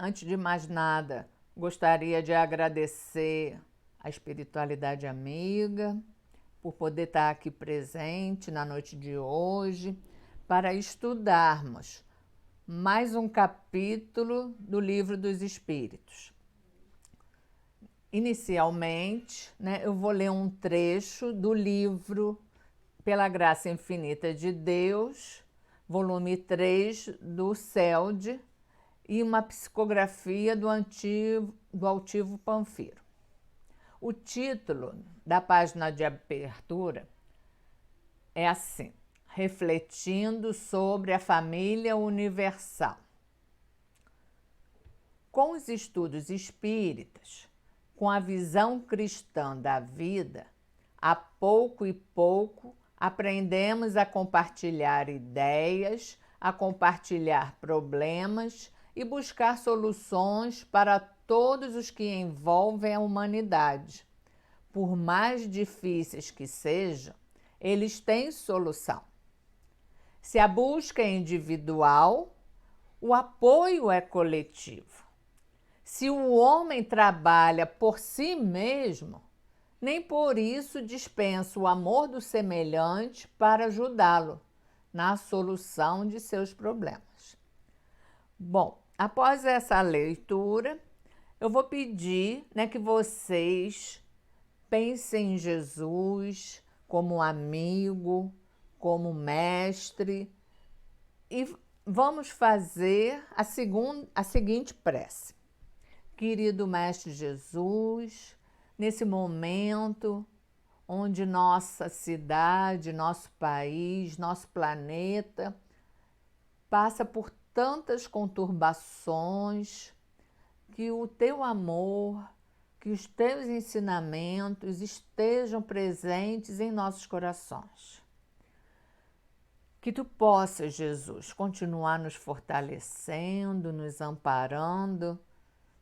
Antes de mais nada, gostaria de agradecer a espiritualidade amiga por poder estar aqui presente na noite de hoje para estudarmos mais um capítulo do Livro dos Espíritos. Inicialmente, eu vou ler um trecho do livro Pela Graça Infinita de Deus, volume 3 do CELD, e uma psicografia do Altivo Panfiro. O título da página de abertura é assim: Refletindo sobre a Família Universal. Com os estudos espíritas, com a visão cristã da vida, a pouco e pouco aprendemos a compartilhar ideias, a compartilhar problemas e buscar soluções para todos os que envolvem a humanidade. Por mais difíceis que sejam, eles têm solução. Se a busca é individual, o apoio é coletivo. Se o homem trabalha por si mesmo, nem por isso dispensa o amor do semelhante para ajudá-lo na solução de seus problemas. Bom, após essa leitura, eu vou pedir que vocês pensem em Jesus como amigo, como mestre, e vamos fazer a seguinte prece. Querido Mestre Jesus, nesse momento onde nossa cidade, nosso país, nosso planeta passa por tantas conturbações, que o teu amor, que os teus ensinamentos estejam presentes em nossos corações. Que tu possas, Jesus, continuar nos fortalecendo, nos amparando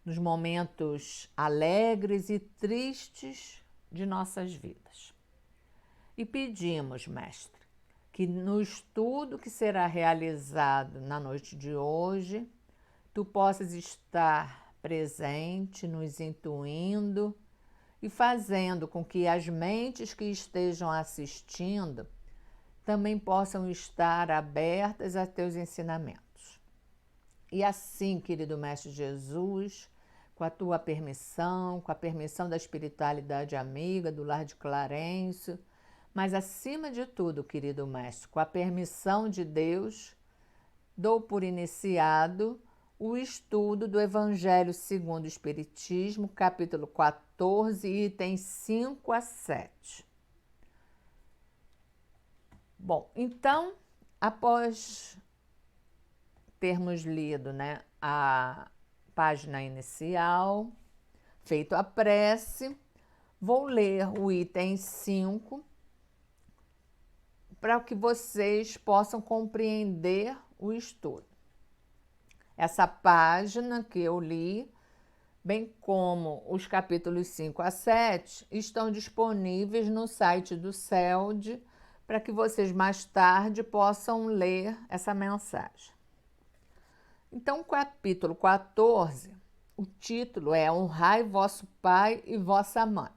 nos momentos alegres e tristes de nossas vidas. E pedimos, Mestre, que no estudo que será realizado na noite de hoje, tu possas estar presente, nos intuindo e fazendo com que as mentes que estejam assistindo também possam estar abertas a teus ensinamentos. E assim, querido Mestre Jesus, com a tua permissão, com a permissão da espiritualidade amiga, do Lar de Clarencio, mas acima de tudo, querido Mestre, com a permissão de Deus, dou por iniciado o estudo do Evangelho segundo o Espiritismo, capítulo 14, itens 5 a 7. Bom, então, após termos lido a página inicial, feito a prece, vou ler o item 5 para que vocês possam compreender o estudo. Essa página que eu li, bem como os capítulos 5 a 7, estão disponíveis no site do CELD para que vocês mais tarde possam ler essa mensagem. Então, capítulo 14, o título é Honrai vosso pai e vossa mãe.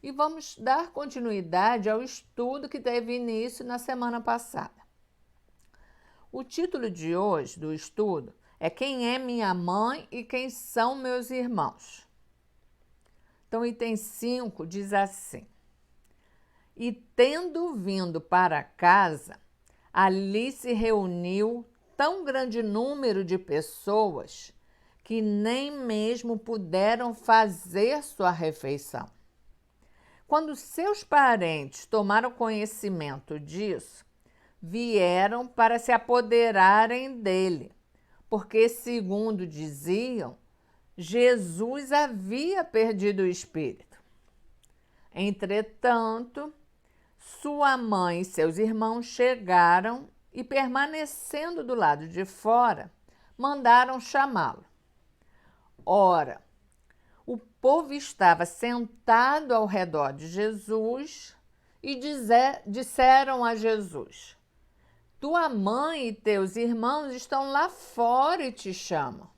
E vamos dar continuidade ao estudo que teve início na semana passada. O título de hoje do estudo é Quem é minha mãe e quem são meus irmãos. Então, item 5 diz assim: E tendo vindo para casa, ali se reuniu tão grande número de pessoas que nem mesmo puderam fazer sua refeição. Quando seus parentes tomaram conhecimento disso, vieram para se apoderarem dele, porque, segundo diziam, Jesus havia perdido o espírito. Entretanto, sua mãe e seus irmãos chegaram e, permanecendo do lado de fora, mandaram chamá-lo. Ora, o povo estava sentado ao redor de Jesus e disseram a Jesus: Tua mãe e teus irmãos estão lá fora e te chamam.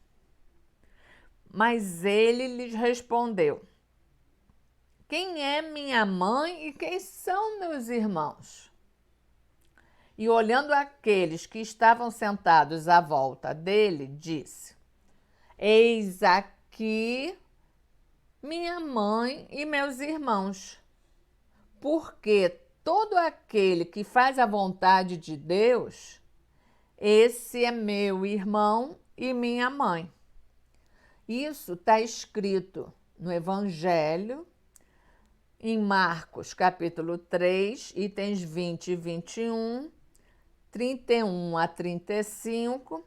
Mas ele lhes respondeu: quem é minha mãe e quem são meus irmãos? E olhando aqueles que estavam sentados à volta dele, disse: eis aqui minha mãe e meus irmãos. Porque todo aquele que faz a vontade de Deus, esse é meu irmão e minha mãe. Isso está escrito no Evangelho, em Marcos, capítulo 3, itens 20 e 21, 31 a 35,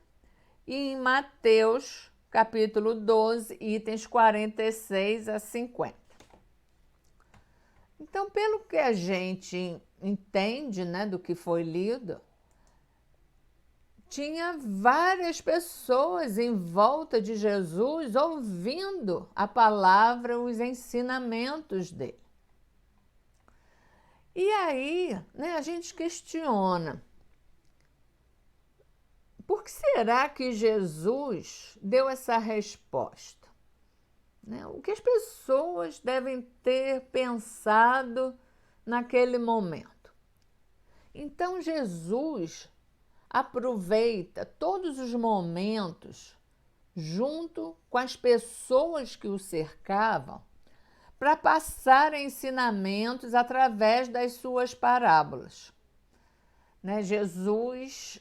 e em Mateus, capítulo 12, itens 46 a 50. Então, pelo que a gente entende, né, do que foi lido, tinha várias pessoas em volta de Jesus ouvindo a palavra, os ensinamentos dele. E aí, né, a gente questiona: por que será que Jesus deu essa resposta? Né? O que as pessoas devem ter pensado naquele momento? Então, Jesus aproveita todos os momentos junto com as pessoas que o cercavam para passar ensinamentos através das suas parábolas. Né? Jesus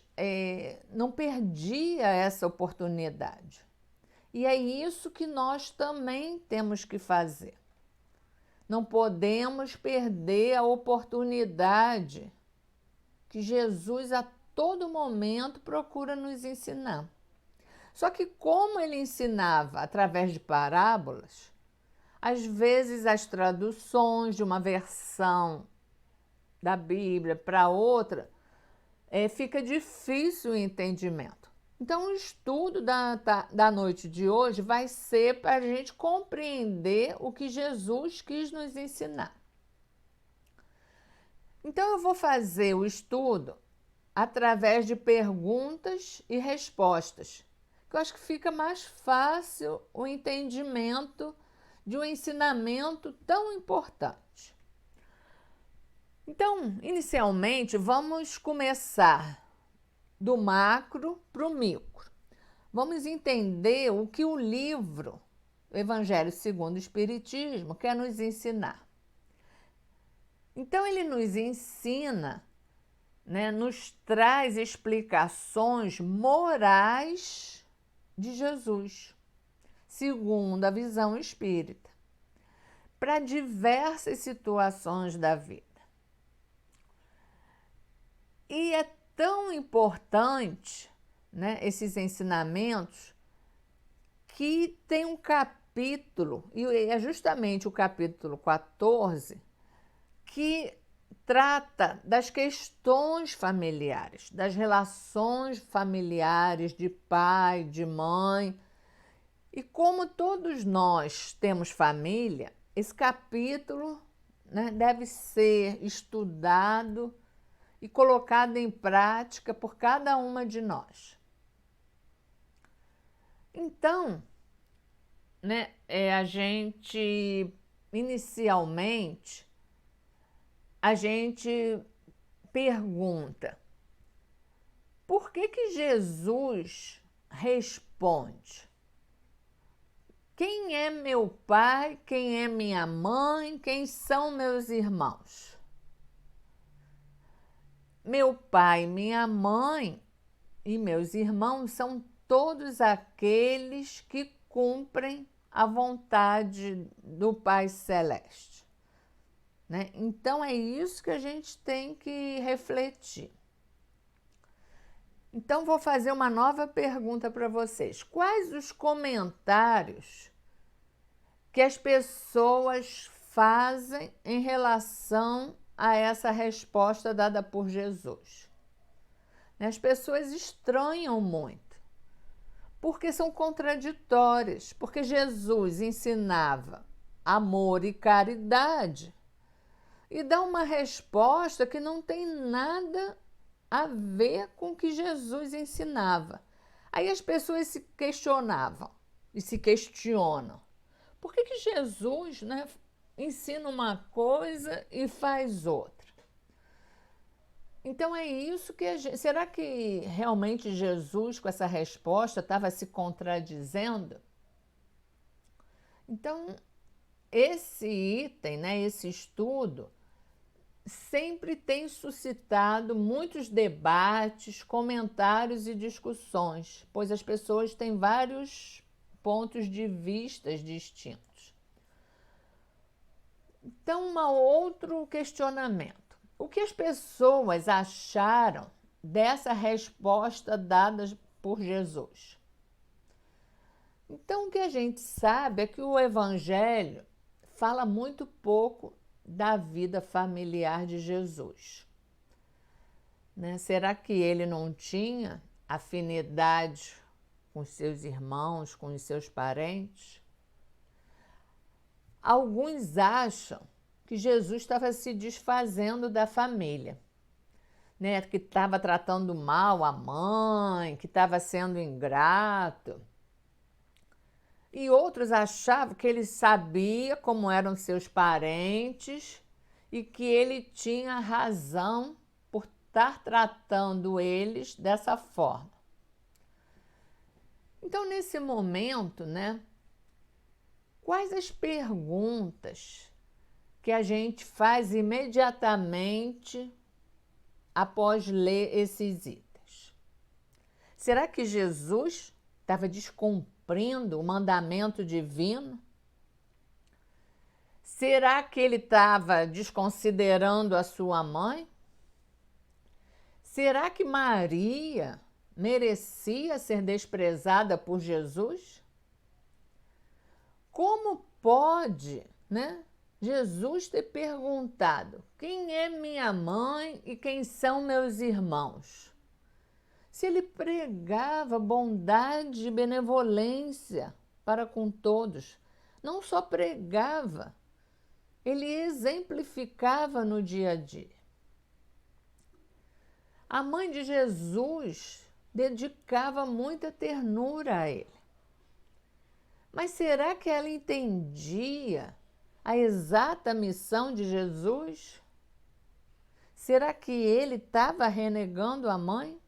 não perdia essa oportunidade. E é isso que nós também temos que fazer. Não podemos perder a oportunidade que Jesus a todo momento procura nos ensinar. Só que como ele ensinava através de parábolas, às vezes as traduções de uma versão da Bíblia para outra fica difícil o entendimento. Então, o estudo da noite de hoje vai ser para a gente compreender o que Jesus quis nos ensinar. Então, eu vou fazer o estudo através de perguntas e respostas, que eu acho que fica mais fácil o entendimento de um ensinamento tão importante. Então, inicialmente, vamos começar do macro para o micro. Vamos entender o que o livro Evangelho segundo o Espiritismo quer nos ensinar. Então, ele nos ensina, né, nos traz explicações morais de Jesus, segundo a visão espírita, para diversas situações da vida. E é tão importante, né, esses ensinamentos, que tem um capítulo, e é justamente o capítulo 14, que trata das questões familiares, das relações familiares de pai, de mãe. E como todos nós temos família, esse capítulo, né, deve ser estudado e colocado em prática por cada uma de nós. Então, né, inicialmente, a gente pergunta: por que Jesus responde? Quem é meu pai? Quem é minha mãe? Quem são meus irmãos? Meu pai, minha mãe e meus irmãos são todos aqueles que cumprem a vontade do Pai Celeste. Né? Então, é isso que a gente tem que refletir. Então, vou fazer uma nova pergunta para vocês. Quais os comentários que as pessoas fazem em relação a essa resposta dada por Jesus? As pessoas estranham muito, porque são contraditórias, porque Jesus ensinava amor e caridade e dá uma resposta que não tem nada a ver com o que Jesus ensinava. Aí as pessoas se questionavam: e se questionam. Por que Jesus, né, ensina uma coisa e faz outra? Então é isso que a gente... Será que realmente Jesus, com essa resposta, estava se contradizendo? Então, esse item, né, esse estudo, sempre tem suscitado muitos debates, comentários e discussões, pois as pessoas têm vários pontos de vista distintos. Então, um outro questionamento. O que as pessoas acharam dessa resposta dada por Jesus? Então, o que a gente sabe é que o Evangelho fala muito pouco da vida familiar de Jesus. Né? Será que ele não tinha afinidade com seus irmãos, com os seus parentes? Alguns acham que Jesus estava se desfazendo da família, né? Que estava tratando mal a mãe, que estava sendo ingrato. E outros achavam que ele sabia como eram seus parentes e que ele tinha razão por estar tratando eles dessa forma. Então, nesse momento, né, quais as perguntas que a gente faz imediatamente após ler esses itens? Será que Jesus estava descumprindo o mandamento divino? Será que ele estava desconsiderando a sua mãe? Será que Maria merecia ser desprezada por Jesus? Como pode, né, Jesus ter perguntado: quem é minha mãe e quem são meus irmãos? Se ele pregava bondade e benevolência para com todos, não só pregava, ele exemplificava no dia a dia. A mãe de Jesus dedicava muita ternura a ele. Mas será que ela entendia a exata missão de Jesus? Será que ele estava renegando a mãe?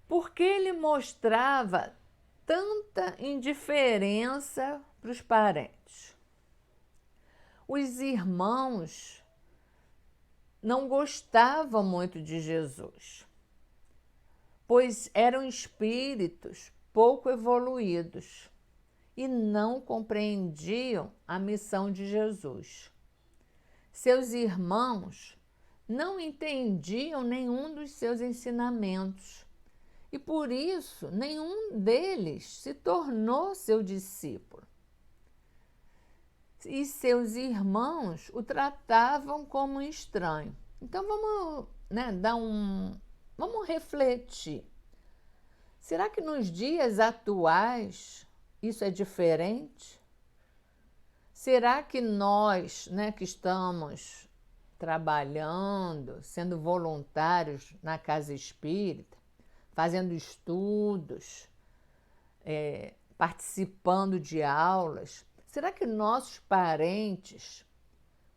Por que ele mostrava tanta indiferença para os parentes? Os irmãos não gostavam muito de Jesus, pois eram espíritos pouco evoluídos e não compreendiam a missão de Jesus. Seus irmãos não entendiam nenhum dos seus ensinamentos e, por isso, nenhum deles se tornou seu discípulo. E seus irmãos o tratavam como um estranho. Então, vamos, né, vamos refletir. Será que nos dias atuais isso é diferente? Será que nós, né, que estamos trabalhando, sendo voluntários na casa espírita, fazendo estudos, participando de aulas, será que nossos parentes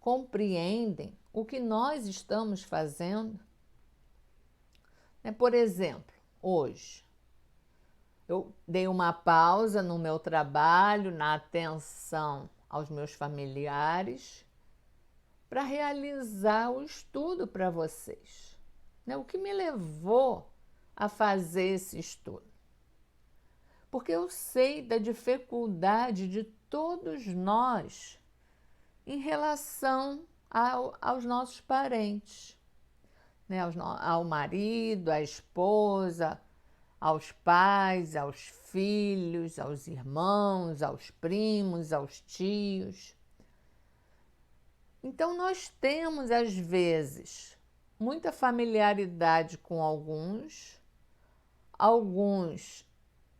compreendem o que nós estamos fazendo? Por exemplo, hoje, eu dei uma pausa no meu trabalho, na atenção aos meus familiares, para realizar o estudo para vocês. O que me levou a fazer esse estudo? Porque eu sei da dificuldade de todos nós em relação aos nossos parentes, né? Ao marido, à esposa, aos pais, aos filhos, aos irmãos, aos primos, aos tios. Então, nós temos, às vezes, muita familiaridade com alguns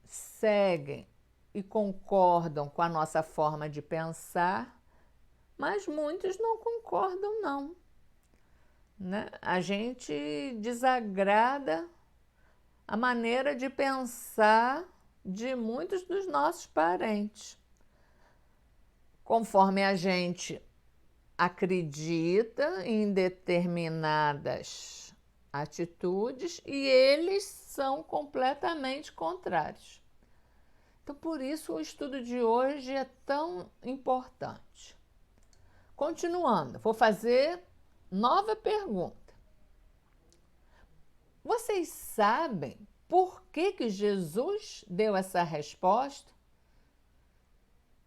seguem e concordam com a nossa forma de pensar, mas muitos não concordam, não. Né? A gente desagrada a maneira de pensar de muitos dos nossos parentes. Conforme a gente acredita em determinadas atitudes e eles são completamente contrários. Então, por isso, o estudo de hoje é tão importante. Continuando, vou fazer nova pergunta. Vocês sabem por que Jesus deu essa resposta?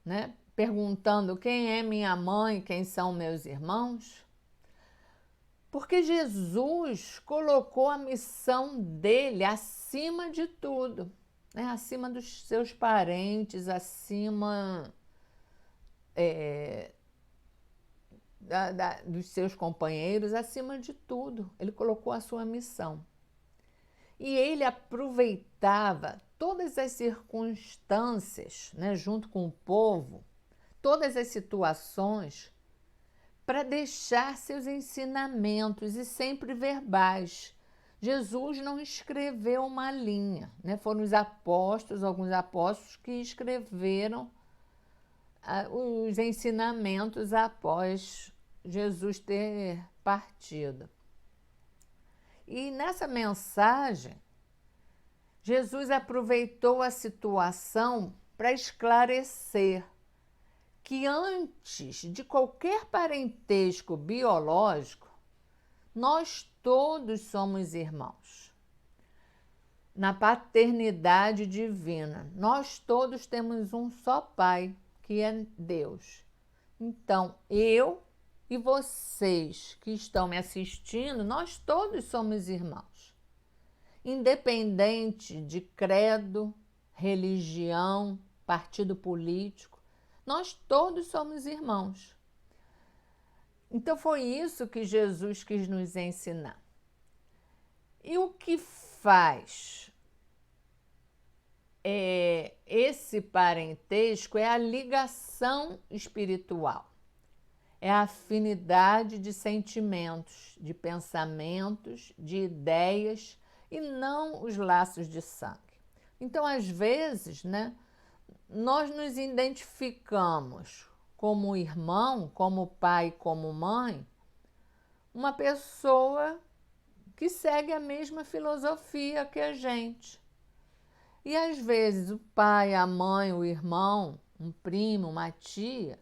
Né? Perguntando quem é minha mãe, quem são meus irmãos? Porque Jesus colocou a missão dele acima de tudo, né? Acima dos seus parentes, acima dos seus companheiros, acima de tudo. Ele colocou a sua missão. E ele aproveitava todas as circunstâncias, né, junto com o povo, todas as situações, para deixar seus ensinamentos, e sempre verbais. Jesus não escreveu uma linha, né? Foram os apóstolos, alguns apóstolos, que escreveram os ensinamentos após Jesus ter partido. E nessa mensagem, Jesus aproveitou a situação para esclarecer que antes de qualquer parentesco biológico, nós todos somos irmãos. Na paternidade divina, nós todos temos um só Pai, que é Deus. Então, eu e vocês que estão me assistindo, nós todos somos irmãos. Independente de credo, religião, partido político, nós todos somos irmãos. Então foi isso que Jesus quis nos ensinar. E o que faz esse parentesco é a ligação espiritual. É a afinidade de sentimentos, de pensamentos, de ideias e não os laços de sangue. Então, às vezes, né, nós nos identificamos como irmão, como pai, como mãe, uma pessoa que segue a mesma filosofia que a gente. E às vezes o pai, a mãe, o irmão, um primo, uma tia,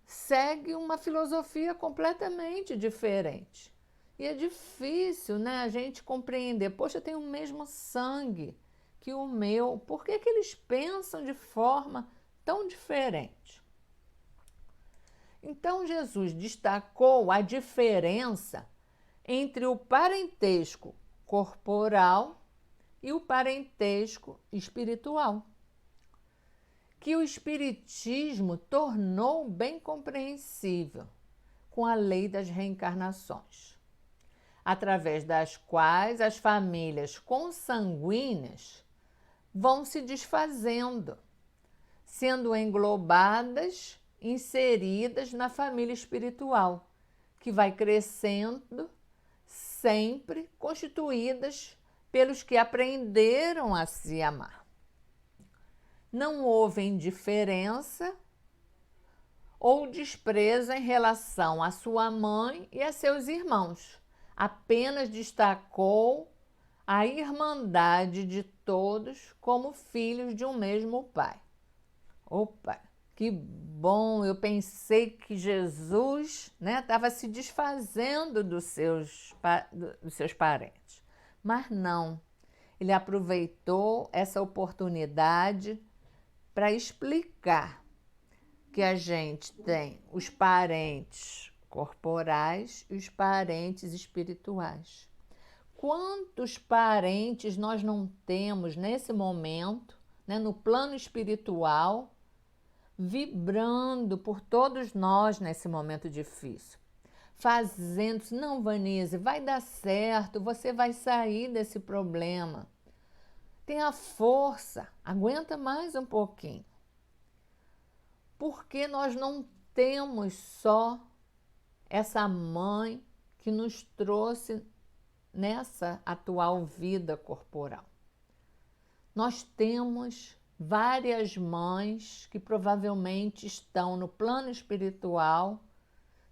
segue uma filosofia completamente diferente. E é difícil, né, a gente compreender, poxa, eu tenho o mesmo sangue que o meu, por que eles pensam de forma tão diferente? Então Jesus destacou a diferença entre o parentesco corporal e o parentesco espiritual, que o Espiritismo tornou bem compreensível com a lei das reencarnações, através das quais as famílias consanguíneas vão se desfazendo, sendo englobadas, inseridas na família espiritual, que vai crescendo, sempre constituídas pelos que aprenderam a se amar. Não houve indiferença ou desprezo em relação à sua mãe e a seus irmãos. Apenas destacou a irmandade de todos como filhos de um mesmo Pai. Opa, que bom! Eu pensei que Jesus, né, estava se desfazendo dos seus parentes. Mas não, ele aproveitou essa oportunidade para explicar que a gente tem os parentes corporais e os parentes espirituais. Quantos parentes nós não temos nesse momento, né, no plano espiritual, vibrando por todos nós nesse momento difícil? Fazendo, não, Vanise, vai dar certo, você vai sair desse problema. Tenha força, aguenta mais um pouquinho. Porque nós não temos só essa mãe que nos trouxe nessa atual vida corporal. nós temos várias mães que provavelmente estão no plano espiritual,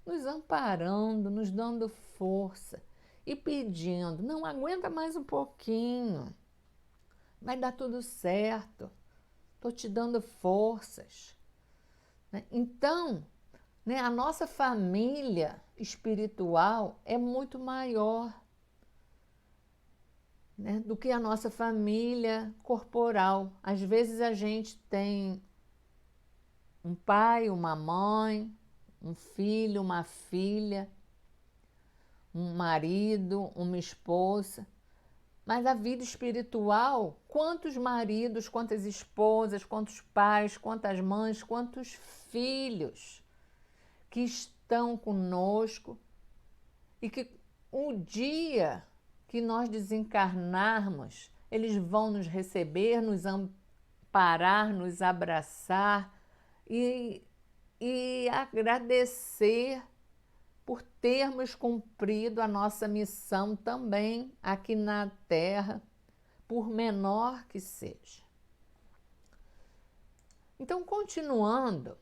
nos amparando, nos dando força e pedindo: não, aguenta mais um pouquinho, vai dar tudo certo, estou te dando forças. Então, a nossa família espiritual é muito maior, do que a nossa família corporal. Às vezes a gente tem um pai, uma mãe, um filho, uma filha, um marido, uma esposa. Mas a vida espiritual, quantos maridos, quantas esposas, quantos pais, quantas mães, quantos filhos que estão conosco e que o dia que nós desencarnarmos, eles vão nos receber, nos amparar, nos abraçar e agradecer por termos cumprido a nossa missão também aqui na Terra, por menor que seja. Então, continuando,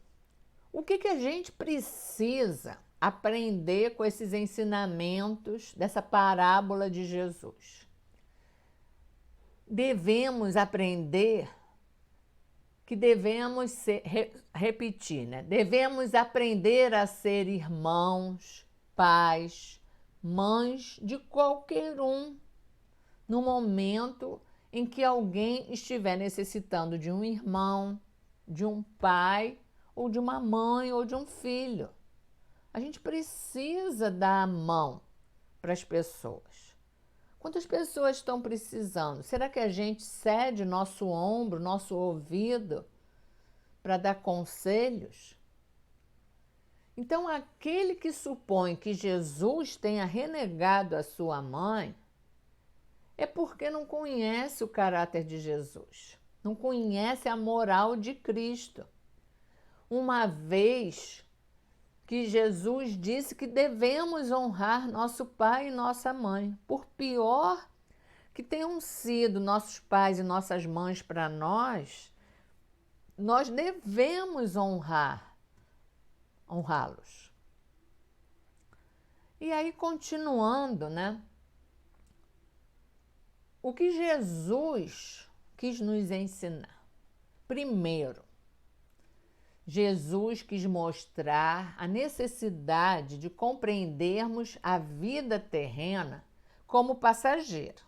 o que a gente precisa aprender com esses ensinamentos dessa parábola de Jesus? Devemos aprender que devemos repetir, devemos aprender a ser irmãos, pais, mães de qualquer um, no momento em que alguém estiver necessitando de um irmão, de um pai, ou de uma mãe, ou de um filho. A gente precisa dar a mão para as pessoas. Quantas pessoas estão precisando? Será que a gente cede nosso ombro, nosso ouvido para dar conselhos? Então, aquele que supõe que Jesus tenha renegado a sua mãe é porque não conhece o caráter de Jesus, não conhece a moral de Cristo. Uma vez que Jesus disse que devemos honrar nosso pai e nossa mãe, por pior que tenham sido nossos pais e nossas mães para nós devemos honrá-los. E aí, continuando, o que Jesus quis nos ensinar? Primeiro, Jesus quis mostrar a necessidade de compreendermos a vida terrena como passageira.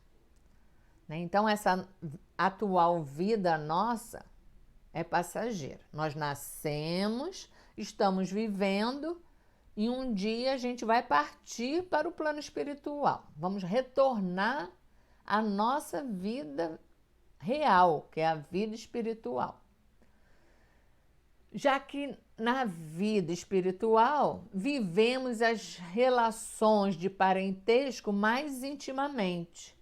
Então, essa atual vida nossa é passageira. Nós nascemos, estamos vivendo e um dia a gente vai partir para o plano espiritual. Vamos retornar à nossa vida real, que é a vida espiritual. Já que na vida espiritual vivemos as relações de parentesco mais intimamente,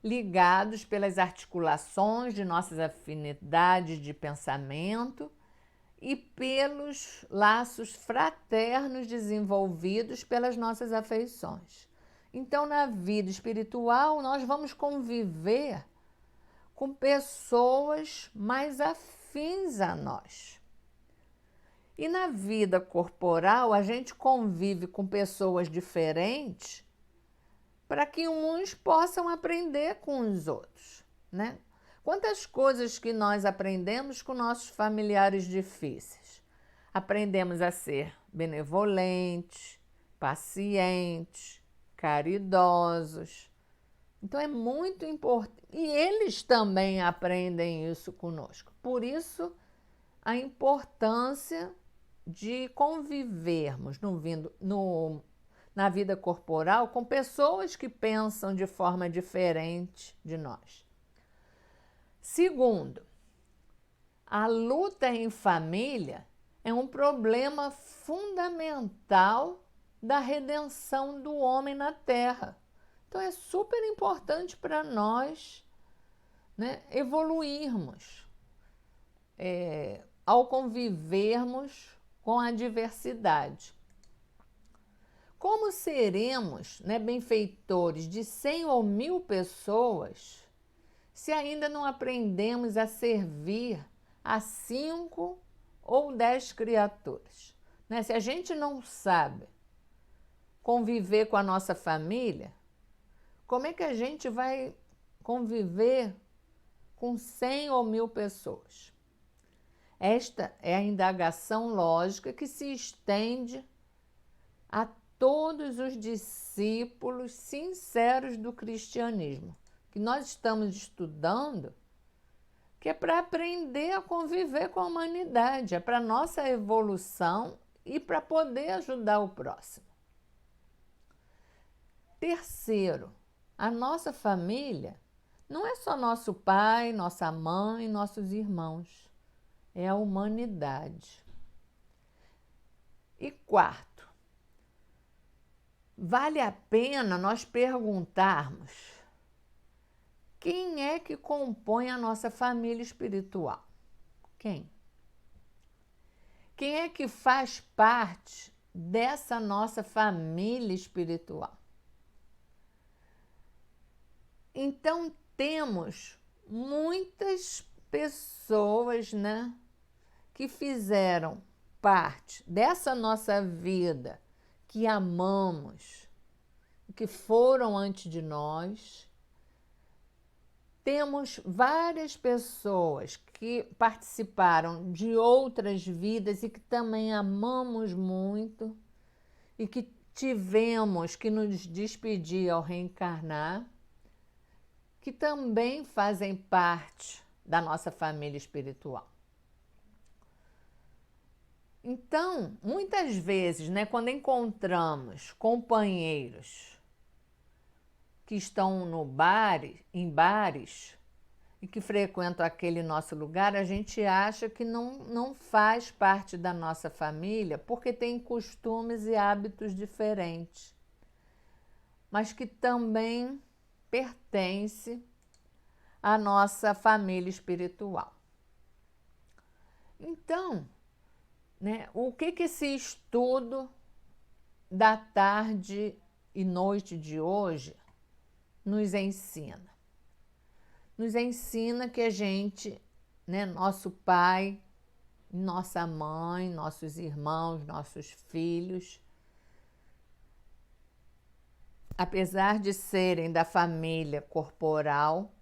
ligados pelas articulações de nossas afinidades de pensamento e pelos laços fraternos desenvolvidos pelas nossas afeições. Então, na vida espiritual, nós vamos conviver com pessoas mais afins a nós. E na vida corporal, a gente convive com pessoas diferentes para que uns possam aprender com os outros, Quantas coisas que nós aprendemos com nossos familiares difíceis. Aprendemos a ser benevolentes, pacientes, caridosos. Então, é muito importante. E eles também aprendem isso conosco. Por isso, a importância de convivermos na vida corporal com pessoas que pensam de forma diferente de nós. Segundo, a luta em família é um problema fundamental da redenção do homem na Terra. Então, é super importante para nós evoluirmos ao convivermos com a diversidade. Como seremos benfeitores de 100 ou 1000 pessoas se ainda não aprendemos a servir a 5 ou 10 criaturas, né? Se a gente não sabe conviver com a nossa família, como é que a gente vai conviver com 100 ou 1000 pessoas? Esta é a indagação lógica que se estende a todos os discípulos sinceros do cristianismo, que nós estamos estudando, que é para aprender a conviver com a humanidade, é para a nossa evolução e para poder ajudar o próximo. Terceiro, a nossa família não é só nosso pai, nossa mãe, nossos irmãos, é a humanidade. E quarto, vale a pena nós perguntarmos quem é que compõe a nossa família espiritual? Quem? Quem é que faz parte dessa nossa família espiritual? Então, temos muitas pessoas, né, que fizeram parte dessa nossa vida, que amamos, que foram antes de nós. Temos várias pessoas que participaram de outras vidas e que também amamos muito e que tivemos que nos despedir ao reencarnar, que também fazem parte da nossa família espiritual. Então, muitas vezes, né, quando encontramos companheiros que estão em bares e que frequentam aquele nosso lugar, a gente acha que não faz parte da nossa família porque tem costumes e hábitos diferentes, mas que também pertence à nossa família espiritual. Então, né, o que esse estudo da tarde e noite de hoje nos ensina? Nos ensina que a gente, né, nosso pai, nossa mãe, nossos irmãos, nossos filhos, apesar de serem da família corporal,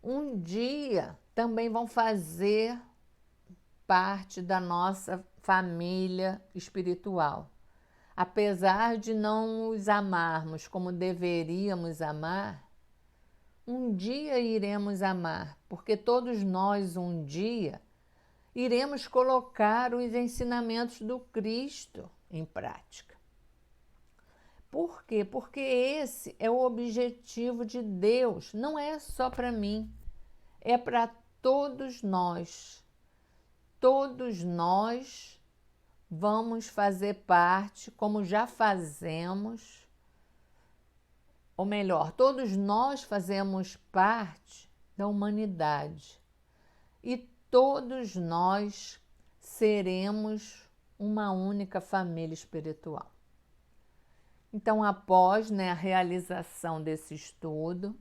um dia também vão fazer parte da nossa família espiritual. Apesar de não os amarmos como deveríamos amar, um dia iremos amar, porque todos nós um dia iremos colocar os ensinamentos do Cristo em prática. Por quê? Porque esse é o objetivo de Deus, não é só para mim, é para todos nós. Todos nós vamos fazer parte, como já fazemos, ou melhor, todos nós fazemos parte da humanidade e todos nós seremos uma única família espiritual. Então, após, né, a realização desse estudo,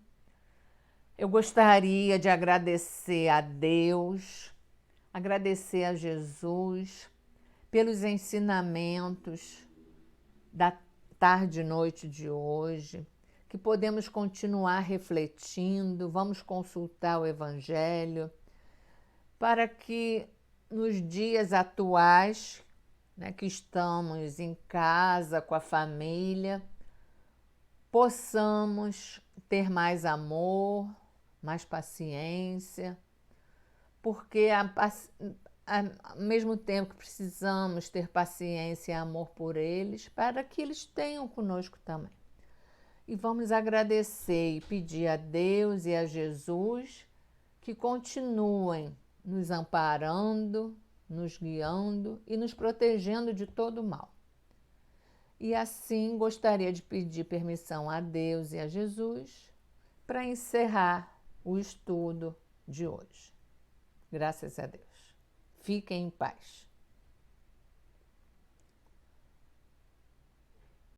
eu gostaria de agradecer a Deus, agradecer a Jesus pelos ensinamentos da tarde e noite de hoje, que podemos continuar refletindo, vamos consultar o Evangelho, para que nos dias atuais, né, que estamos em casa com a família, possamos ter mais amor, mais paciência, porque ao mesmo tempo que precisamos ter paciência e amor por eles, para que eles tenham conosco também. E vamos agradecer e pedir a Deus e a Jesus que continuem nos amparando, nos guiando e nos protegendo de todo o mal. E assim gostaria de pedir permissão a Deus e a Jesus para encerrar o estudo de hoje. Graças a Deus. Fiquem em paz.